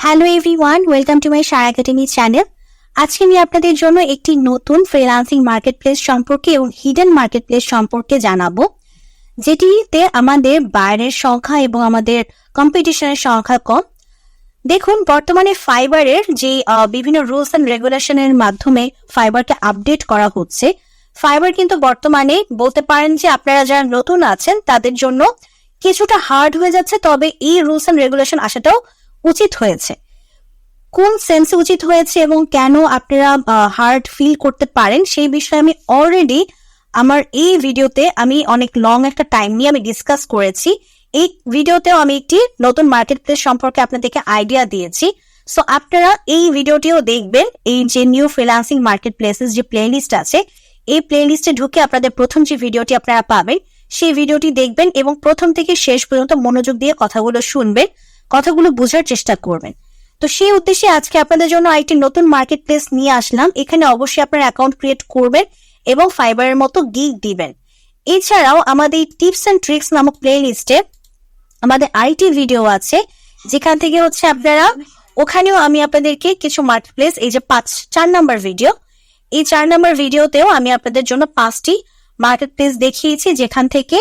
Hello everyone, welcome to my Sharah Academy channel. আজকে আমি আপনাদের জন্য একটি নতুন ফ্রিল্যান্সিং মার্কেটপ্লেস সম্পর্কে এবং হিডেন মার্কেটপ্লেস সম্পর্কে জানাবো, যেটিতে আমাদের বাইরের সংখ্যা এবং আমাদের কম্পিটিশনের সংখ্যা কম। দেখুন, বর্তমানে ফাইবারের যে বিভিন্ন রুলস অ্যান্ড রেগুলেশনের মাধ্যমে ফাইবারকে আপডেট করা হচ্ছে। ফাইবার কিন্তু বর্তমানে বলতে পারেন যে আপনারা যারা নতুন আছেন তাদের জন্য কিছুটা হার্ড হয়ে যাচ্ছে, তবে এই রুলস অ্যান্ড রেগুলেশন আসাটাও উচিত হয়েছে। কোন সেন্সে উচিত হয়েছে এবং কেন আপনারা হার্ড ফিল করতে পারেন সেই বিষয়ে আমি অলরেডি আমার এই ভিডিওতে আমি অনেক লং একটা টাইম নিয়ে আমি ডিসকাস করেছি। এই ভিডিওতেও আমি একটি নতুন মার্কেট প্লেস সম্পর্কে আপনাদেরকে আইডিয়া দিয়েছি। সো আপনারা এই ভিডিওটিও দেখবেন। এই যে নিউ ফ্রিল্যান্সিং মার্কেট প্লেসেস যে প্লে লিস্ট আছে, এই প্লে লিস্টে ঢুকে আপনাদের প্রথম যে ভিডিওটি আপনারা পাবেন সেই ভিডিওটি দেখবেন এবং প্রথম থেকে শেষ পর্যন্ত মনোযোগ দিয়ে কথাগুলো শুনবেন, কথাগুলো বোঝার চেষ্টা করবেন। তো সেই উদ্দেশ্যে আজকে আপনাদের জন্য একটি নতুন মার্কেট প্লেস নিয়ে আসলাম। এখানে অবশ্যই আপনার অ্যাকাউন্ট ক্রিয়েট করবেন এবং ফাইবারের মতো গিগ দিবেন। এছাড়াও আমাদের টিপস অ্যান্ড ট্রিক্স নামক প্লে লিস্টে আমাদের আইটি ভিডিও আছে, যেখান থেকে আপনারা ওখানেও আমি আপনাদেরকে কিছু মার্কেট প্লেস, এই যে 4 নাম্বার ভিডিও, এই 4 নাম্বার ভিডিওতেও আমি আপনাদের জন্য 5টি মার্কেট প্লেস দেখিয়েছি, যেখান থেকে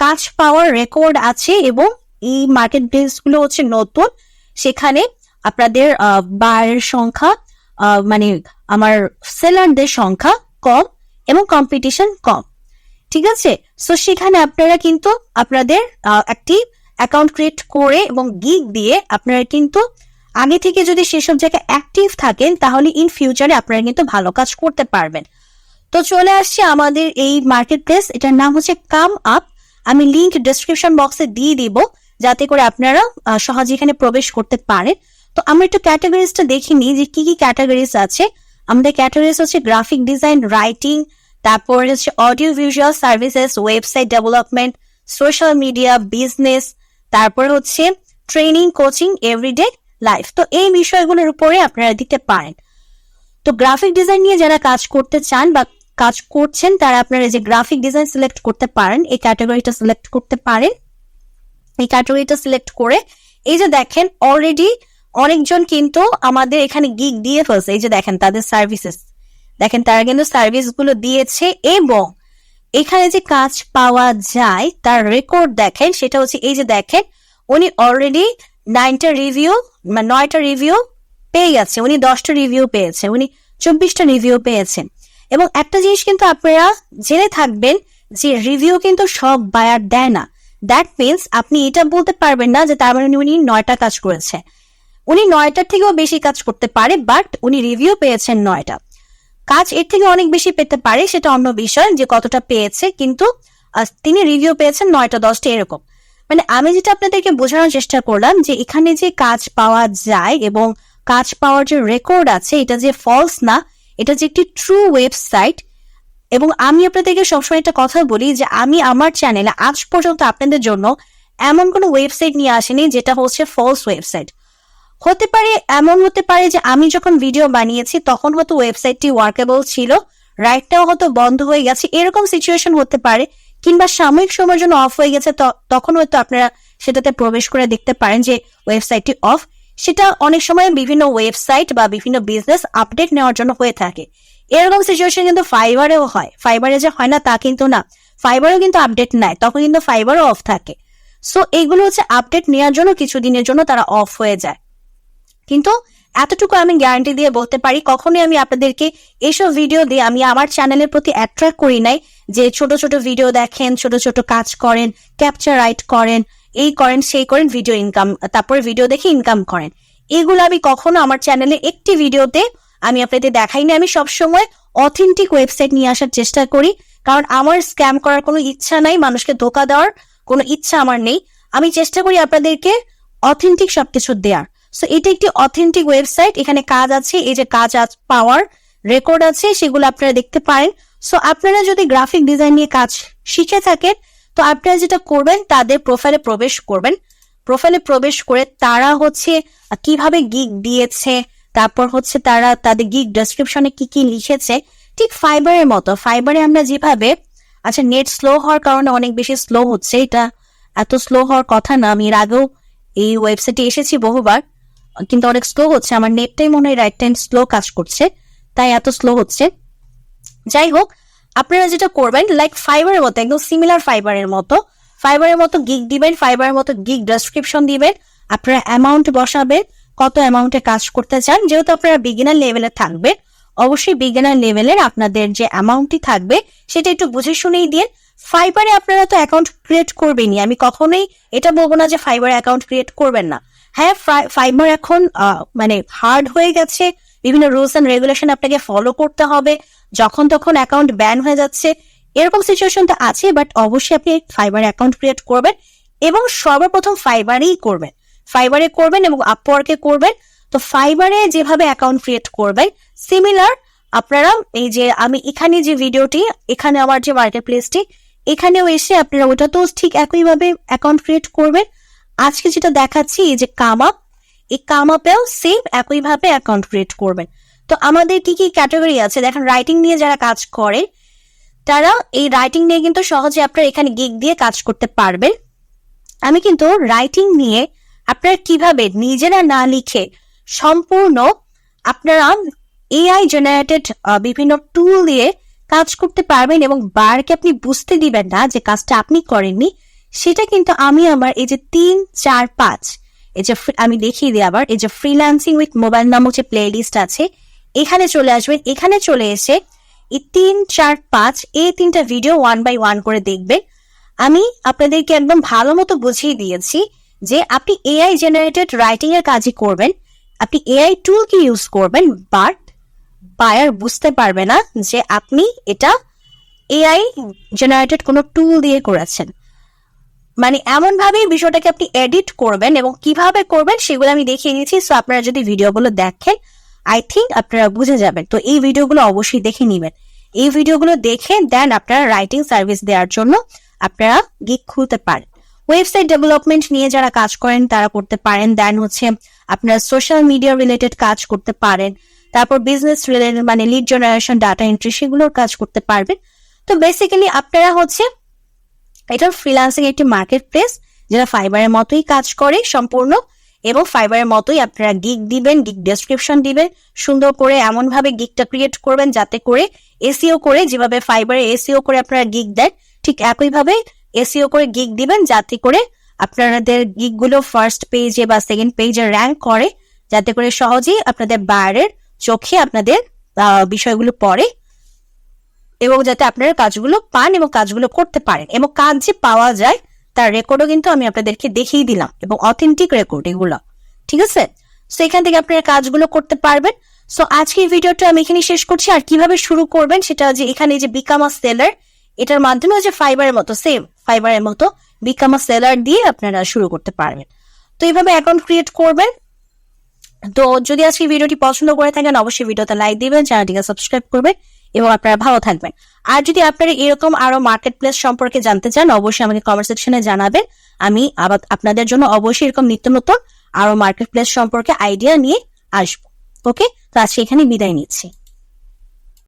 কাজ পাওয়ার রেকর্ড আছে এবং এই মার্কেট প্লেস গুলো নতুন। সেখানে আপনাদের বায়ারের সংখ্যা মানে আমার সেলারদের সংখ্যা কম এবং কম্পিটিশন কম, ঠিক আছে। সো সেখানে আপনারা কিন্তু আপনাদের একটি অ্যাকাউন্ট ক্রিয়েট করে এবং গিগ দিয়ে আপনারা কিন্তু আগে থেকে যদি সেসব জায়গায় অ্যাক্টিভ থাকেন তাহলে ইন ফিউচারে আপনারা কিন্তু ভালো কাজ করতে পারবেন। তো চলে আসছে আমাদের এই মার্কেট প্লেস, এটার নাম হচ্ছে comeup। আমি লিংক ডেসক্রিপশন বক্সে দিয়ে দিব যাতে করে আপনারা সহজে এখানে প্রবেশ করতে পারেন। তো আমরা একটু ক্যাটাগরিজটা দেখিনি যে কি কি ক্যাটাগরিজ আছে। আমাদের ক্যাটাগরিজ হচ্ছে গ্রাফিক ডিজাইন, রাইটিং, তারপর হচ্ছে audio visual services, website development, social media, business, তারপর হচ্ছে ট্রেনিং, কোচিং, এভরিডে লাইফ। তো এই বিষয়গুলোর উপরে আপনারা দিতে পারেন। তো গ্রাফিক ডিজাইন নিয়ে যারা কাজ করতে চান বা কাজ করছেন তারা আপনারা যে গ্রাফিক ডিজাইন সিলেক্ট করতে পারেন, এই ক্যাটাগরিটা সিলেক্ট করতে পারেন। এই ক্যাটাগরিটা সিলেক্ট করে এই যে দেখেন অলরেডি অনেকজন কিন্তু আমাদের এখানে গিগ দিয়ে ফেলছে। এই যে দেখেন তাদের সার্ভিসেস, দেখেন তারা কিন্তু সার্ভিস গুলো দিয়েছে এবং এখানে যে কাজ পাওয়া যায় তার রেকর্ড দেখেন, সেটা হচ্ছে এই যে দেখেন উনি অলরেডি 9টা রিভিউ পেয়ে গেছে, উনি 10টা রিভিউ পেয়েছে, উনি 24টা রিভিউ পেয়েছেন। এবং একটা জিনিস কিন্তু আপনারা জেনে থাকবেন যে রিভিউ কিন্তু সব বায়ার দেয় না। দ্যাট মিনস আপনি এটা বলতে পারবেন না যে তার মানে উনি 9টা কাজ করেছে। উনি 9টার থেকেও বেশি কাজ করতে পারে, বাট উনি রিভিউ পেয়েছেন 9টা। কাজ এর থেকে অনেক বেশি পেতে পারে, সেটা অন্য বিষয় যে কতটা পেয়েছে, কিন্তু তিনি রিভিউ পেয়েছেন 9টা 10টা এরকম। মানে আমি যেটা আপনাদেরকে বোঝানোর চেষ্টা করলাম যে এখানে যে কাজ পাওয়া যায় এবং কাজ পাওয়ার যে রেকর্ড আছে এটা যে ফলস না, এটা যে একটি ট্রু ওয়েবসাইট। এবং আমি আপনাদেরকে সবসময় একটা কথা বলি যে আমি আমার চ্যানেলে আজ পর্যন্ত আপনাদের জন্য এমন কোনো ওয়েবসাইট নিয়ে আসিনি যেটা হচ্ছে ফলস ওয়েবসাইট। হতে পারে, এমন হতে পারে যে আমি যখন ভিডিও বানিয়েছি তখন হয়তো ওয়েবসাইটটি ওয়ার্কেবল ছিল, রাইটটাও হয়তো বন্ধ হয়ে গেছে, এরকম সিচুয়েশন হতে পারে, কিংবা সাময়িক সময়ের জন্য অফ হয়ে গেছে, তখন হয়তো আপনারা সেটাতে প্রবেশ করে দেখতে পারেন যে ওয়েবসাইটটি অফ। সেটা অনেক সময় বিভিন্ন ওয়েবসাইট বা বিভিন্ন বিজনেস আপডেট নেওয়ার জন্য হয়ে থাকে। এরকম সিচুয়েশন কিন্তু ফাইবারেও হয়। ফাইবারে যে হয় না তা কিন্তু না, ফাইবারেও কিন্তু আপডেট নেয়, তখন কিন্তু ফাইবারও অফ থাকে। সো এইগুলো হচ্ছে আপডেট নেওয়ার জন্য কিছুদিনের জন্য তারা অফ হয়ে যায়। কিন্তু এতটুকু আমি গ্যারান্টি দিয়ে বলতে পারি, কখনোই আমি আপনাদেরকে এইসব ভিডিও দিয়ে আমি আমার চ্যানেলের প্রতি অ্যাট্রাক্ট করি নাই যে ছোট ছোট ভিডিও দেখেন, ছোট ছোট কাজ করেন, ক্যাপচার রাইট করেন, এই করেন সেই করেন, ভিডিও ইনকাম, তারপরে ভিডিও দেখে ইনকাম করেন। এগুলো আমি কখনো আমার চ্যানেলে একটি ভিডিওতে আমি আপনাদের দেখাই না। আমি সবসময় অথেন্টিক ওয়েবসাইট নিয়ে আসার চেষ্টা করি, কারণ আমার স্ক্যাম করার কোনো ইচ্ছা নাই, মানুষকে ধোকা দেওয়ার কোনো ইচ্ছা আমার নেই। আমি চেষ্টা করি আপনাদেরকে অথেন্টিক সবকিছু দেওয়ার। সো এটা একটি অথেন্টিক ওয়েবসাইট, এখানে কাজ আছে, এই যে কাজ পাওয়ার রেকর্ড আছে, সেগুলো আপনারা দেখতে পারেন। সো আপনারা যদি গ্রাফিক ডিজাইন নিয়ে কাজ শিখে থাকেন তো আপনারা যেটা করবেন তাদের প্রোফাইলে প্রবেশ করবেন। প্রোফাইলে প্রবেশ করে তারা কিভাবে গিগ দিয়েছে, তারপর তারা তাদের গিগ ডেসক্রিপশনে কি কি লিখেছে, ঠিক ফাইবারের মতো। ফাইবারে আমরা যেভাবে, আচ্ছা নেট স্লো হওয়ার কারণে অনেক বেশি স্লো হচ্ছে, এটা এত স্লো হওয়ার কথা না, আমি এর আগেও এই ওয়েবসাইটে এসেছি বহুবার। কিন্তু অনেক স্লো হচ্ছে, আমার নেটটাই মনে হয় রাইট টাইম স্লো কাজ করছে, তাই এত স্লো হচ্ছে। যাই হোক, আপনারা যেটা করবেন লাইক ফাইবারের মতো, একদম সিমিলার ফাইবারের মতো গিগ দিবেন, ফাইবারের মতো গিগ ডেসক্রিপশন দিবেন, আপনারা অ্যামাউন্ট বসাবেন, কত অ্যামাউন্টে কাজ করতে চান। যেহেতু আপনারা বিগিনার লেভেলে থাকবে, অবশ্যই বিগিনার লেভেলের আপনাদের যে অ্যামাউন্টটি থাকবে সেটা একটু বুঝে শুনেই দিন। ফাইবারে আপনারা তো অ্যাকাউন্ট ক্রিয়েট করবেনই, আমি কখনোই এটা বলবো না যে ফাইবারে অ্যাকাউন্ট ক্রিয়েট করবেন না। হ্যাঁ, ফাইবার এখন মানে হার্ড হয়ে গেছে, বিভিন্ন রুলস এন্ড রেগুলেশন আপনাকে ফলো করতে হবে, যখন তখন অ্যাকাউন্ট ব্যান হয়ে যাচ্ছে, এরকম সিচুয়েশন তো আছে। বাট অবশ্যই আপনি ফাইবারে অ্যাকাউন্ট ক্রিয়েট করবেন এবং সর্বপ্রথম ফাইবারেই করবেন, ফাইবারে করবেন এবং আপওয়ার্কে করবেন। তো ফাইবারে যেভাবে অ্যাকাউন্ট ক্রিয়েট করবেন সিমিলার আপনারা এই যে আমি এখানে যে ভিডিওটি, এখানে আমার যে মার্কেট প্লেসটি, এখানেও এসে আপনারা ওটা তো ঠিক একইভাবে অ্যাকাউন্ট ক্রিয়েট করবেন। আজকে যেটা দেখাচ্ছি এই যে কামআপ, এই কামআপেও সেম একইভাবে অ্যাকাউন্ট ক্রিয়েট করবেন। তো আমাদের কি কি ক্যাটাগরি আছে দেখেন, রাইটিং নিয়ে যারা কাজ করে তারা এই রাইটিং নিয়ে কিন্তু সহজে আপনারা এখানে গিগ দিয়ে কাজ করতে পারবেন। আমি কিন্তু রাইটিং নিয়ে আপনারা কিভাবে নিজেরা না লিখে সম্পূর্ণ আপনারা এআই জেনারেটেড বিভিন্ন টুল দিয়ে কাজ করতে পারবেন এবং বারকে আপনি বুঝতে দিবেন না যে কাজটা আপনি করেননি, সেটা কিন্তু আমি আমার এই যে 3, 4, 5 এই যে আমি দেখিয়ে দিই আবার, এই যে ফ্রিল্যান্সিং উইথ মোবাইল নামক যে প্লে লিস্ট আছে এখানে চলে আসবেন। এখানে চলে এসে এই 3, 4, 5 এই 3টা ভিডিও 1 by 1 করে দেখবেন। আমি আপনাদেরকে একদম ভালো মতো বুঝিয়ে দিয়েছি যে আপনি এআই জেনারেটেড রাইটিং এর কাজই করবেন, আপনি এআই টুল কি ইউজ করবেন, বাট বায়ার বুঝতে পারবে না যে আপনি এটা এআই জেনারেটেড কোনো টুল দিয়ে করেছেন। মানে এমন ভাবেই বিষয়টাকে আপনি এডিট করবেন এবং কিভাবে করবেন সেগুলো আমি দেখিয়ে দিয়েছি। সো আপনারা যদি ভিডিওগুলো দেখেন আই থিঙ্ক আপনারা বুঝে যাবেন। তো এই ভিডিওগুলো অবশ্যই দেখে নিবেন, এই ভিডিওগুলো দেখে দেন আপনারা রাইটিং সার্ভিস দেওয়ার জন্য আপনারা গিগ খুলতে পারেন। ওয়েবসাইট ডেভেলপমেন্ট নিয়ে যারা কাজ করেন তারা করতে পারেন, দেন হচ্ছে আপনারা সোশ্যাল মিডিয়া রিলেটেড কাজ করতে পারেন, তারপর বিজনেস রিলেটেড মানে লিড জেনারেশন, ডাটা এন্ট্রি, সেগুলোর কাজ করতে পারবেন। তো বেসিক্যালি আপনারা হচ্ছে এটা ফ্রিল্যান্সিং একটি মার্কেট প্লেস যেটা ফাইবারের মতোই কাজ করে সম্পূর্ণ, এবং ফাইবারের মতোই আপনারা গিগ দিবেন, গিগ ডেসক্রিপশন দিবেন, সুন্দর করে এমন ভাবে গিগটা ক্রিয়েট করবেন যাতে করে এসইও করে, যেভাবে ফাইবারে এসইও করে আপনারা গিগ দেন ঠিক একইভাবে এসইও করে গিগ দিবেন, যাতে করে আপনাদের গিগ গুলো ফার্স্ট পেজে বা সেকেন্ড পেজে র্যাঙ্ক করে, যাতে করে সহজেই আপনাদের বায়ারের চোখে আপনাদের বিষয়গুলো পড়ে এবং যাতে আপনারা কাজগুলো পান এবং কাজগুলো করতে পারেন। এবং কাজ যে পাওয়া যায় তার রেকর্ডও কিন্তু আমি আপনাদেরকে দেখিয়ে দিলাম এবং অথেন্টিক রেকর্ড এগুলো, ঠিক আছে? সো এখান থেকে আপনারা কাজগুলো করতে পারবেন। সো আজকের ভিডিওটা আমি এখানে শেষ করছি। আর কিভাবে শুরু করবেন সেটা যে এখানে যে বিকাম আ সেলার, এটার মাধ্যমে যে ফাইবারের মতো সেম ফাইবারের মতো বিকাম আ সেলার দিয়ে আপনারা শুরু করতে পারবেন। তো এইভাবে অ্যাকাউন্ট ক্রিয়েট করবেন। তো যদি আজকে ভিডিওটি পছন্দ করে থাকেন অবশ্যই ভিডিওতে লাইক দিবেন, চ্যানেলটিকে সাবস্ক্রাইব করবেন এবং আপনারা ভালো থাকবেন। আর যদি আপনারা এরকম আরো মার্কেট প্লেস সম্পর্কে জানতে চান অবশ্যই আমাকে কমেন্ট সেকশনে জানাবেন, আমি আবার আপনাদের জন্য অবশ্যই এরকম নিত্য নতুন আরো মার্কেট প্লেস সম্পর্কে আইডিয়া নিয়ে আসবো। ওকে, তো আজকে এখানে বিদায় নিচ্ছি।